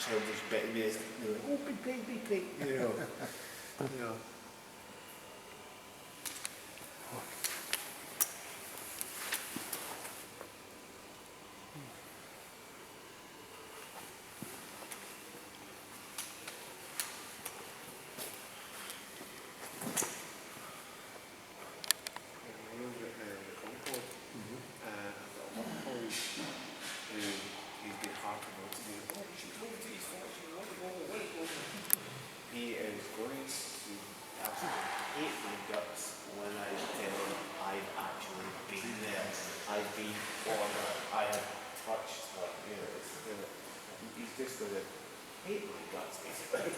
childish bit of me is, you know, oh, big pig, you know. You know. He is going to absolutely hate my guts when I tell him I've actually been there. I've been on her. I have touched her. You know, he's just going to hate my guts, basically.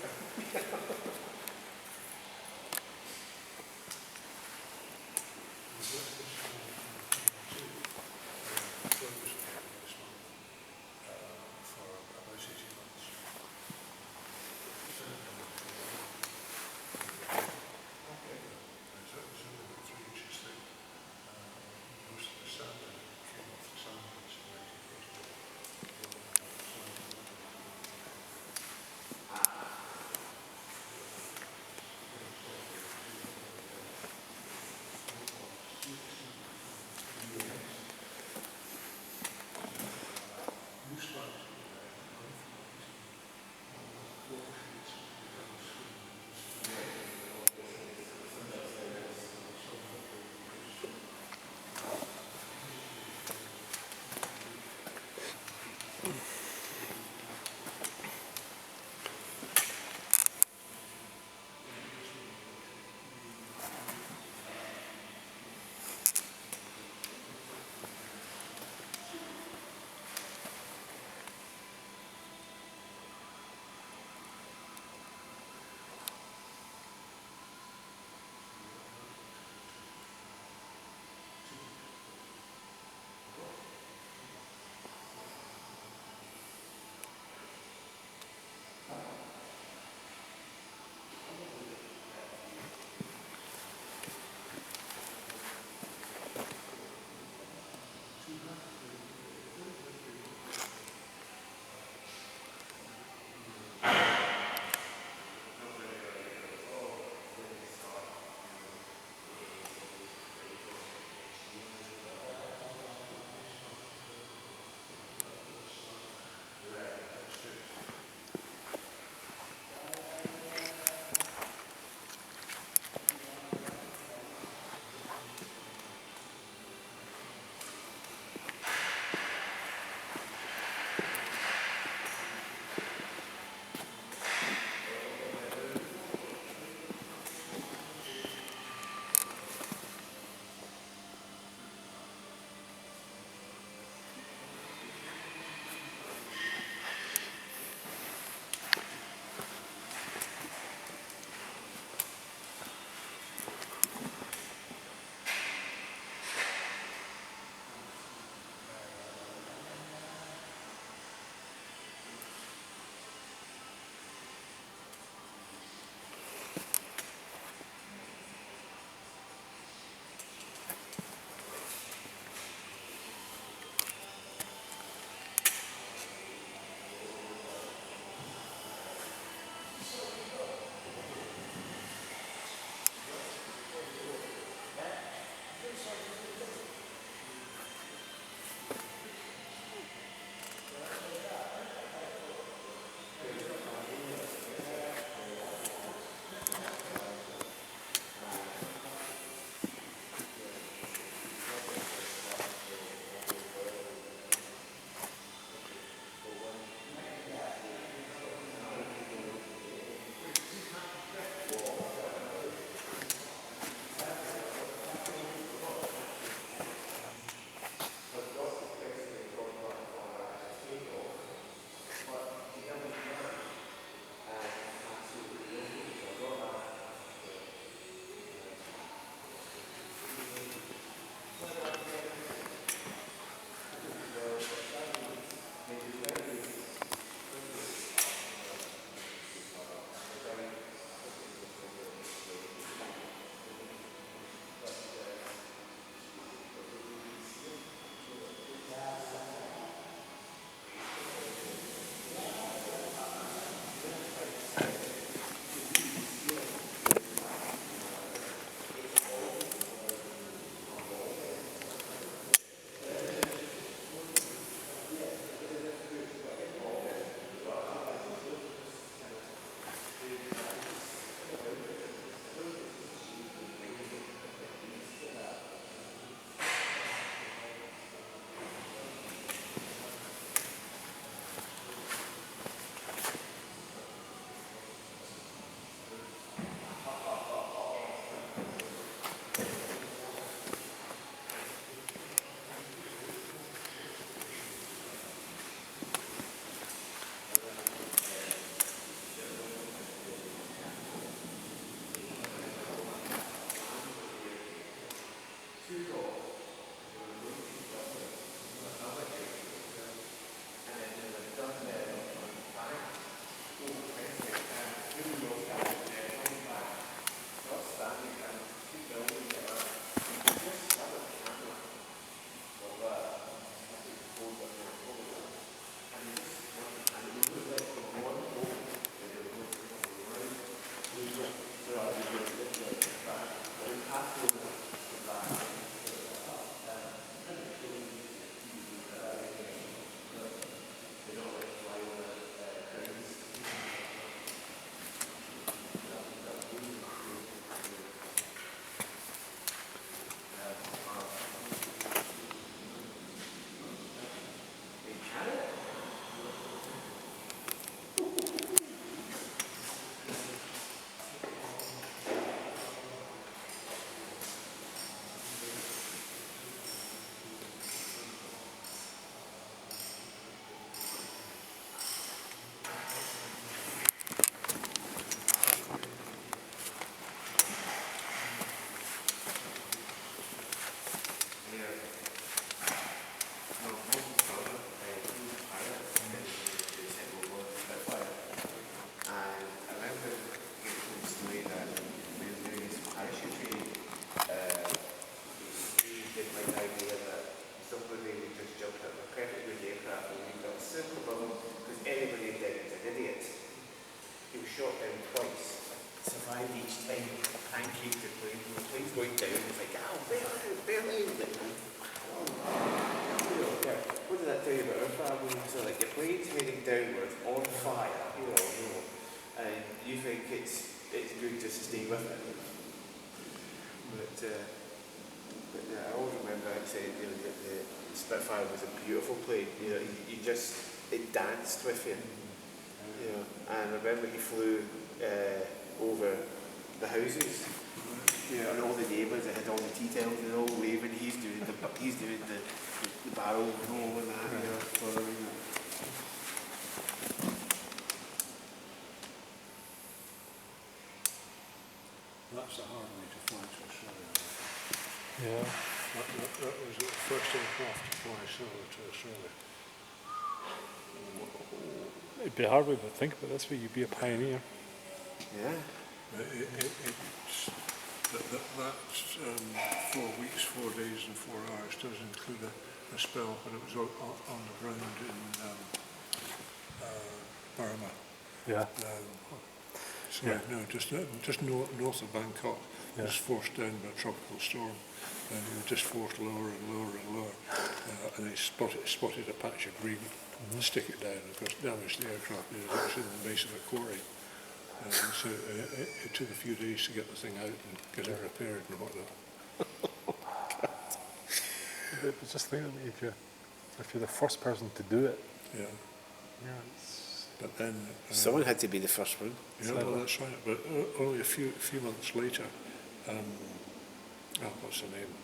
it's good just to stay with it. But yeah, I always remember him saying, you know, the Spitfire was a beautiful plane. You know, it danced with you. You know, and I remember he flew over the houses. You know, and all the neighbours that had all the tea towels and all waving. He's doing the barrel roll and that. You know, following that. That's a hard way to fly to Australia. Yeah. That was the first aircraft to fly solo to Australia. It'd be a hard way to think about this, but you'd be a pioneer. Yeah. That 4 weeks, 4 days and 4 hours does include a spell when it was on the ground in Burma. Yeah. Just north of Bangkok. Yeah. Was forced down by a tropical storm, and he was just forced lower and lower and lower, and they spotted a patch of green, stick it down. Of course, damaged the aircraft. It was actually in the base of a quarry, so it took a few days to get the thing out and get it repaired and whatnot. But just think that if you're the first person to do it, Yeah. It's But then Someone had to be the first one. yeah, well, that's right. But only a few months later, what's her name?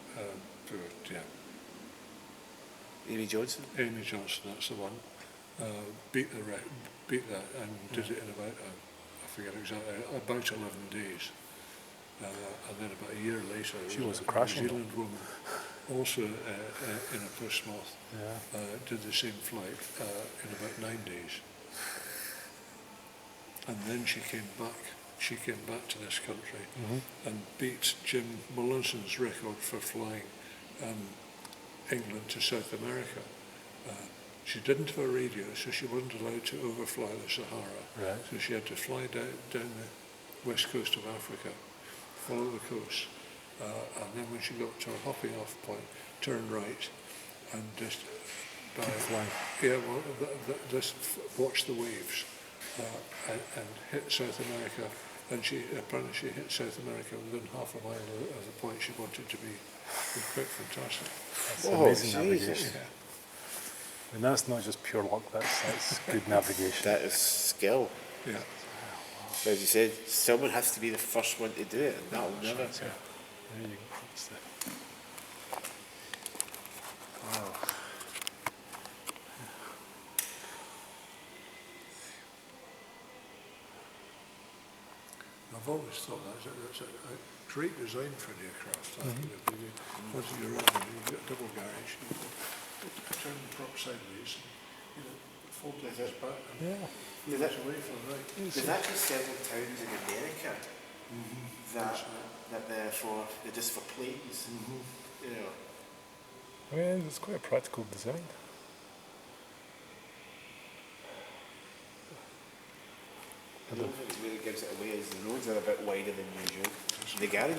Amy Johnson. Amy Johnson, that's the one. Beat that and did it in about I forget exactly, about 11 days. And then about a year later, She was a crashing. New Zealand woman, also in a Portsmouth, did the same flight in about 9 days. And then she came back to this country and beat Jim Mullinson's record for flying England to South America. She didn't have a radio, so she wasn't allowed to overfly the Sahara. Right. So she had to fly down the west coast of Africa, follow the coast, and then when she got to a hopping off point, turn right and just just watch the waves. And hit South America, and apparently she hit South America within half a mile of the point she wanted to be. It was quite fantastic. That's amazing navigation. Yeah. I mean, that's not just pure luck, that's good navigation. That is skill. Yeah. But as you said, someone has to be the first one to do it, and that'll never. Yeah. There you go. That's the... Wow. I've always thought that's a great design for an aircraft. Once you're around, you've got a double garage, you turn the prop sideways, fold the head back and There's away from the right. actually several towns in America that they're just for planes. You know. I mean, it's quite a practical design. The only thing that really gives it away is the roads are a bit wider than usual. The garage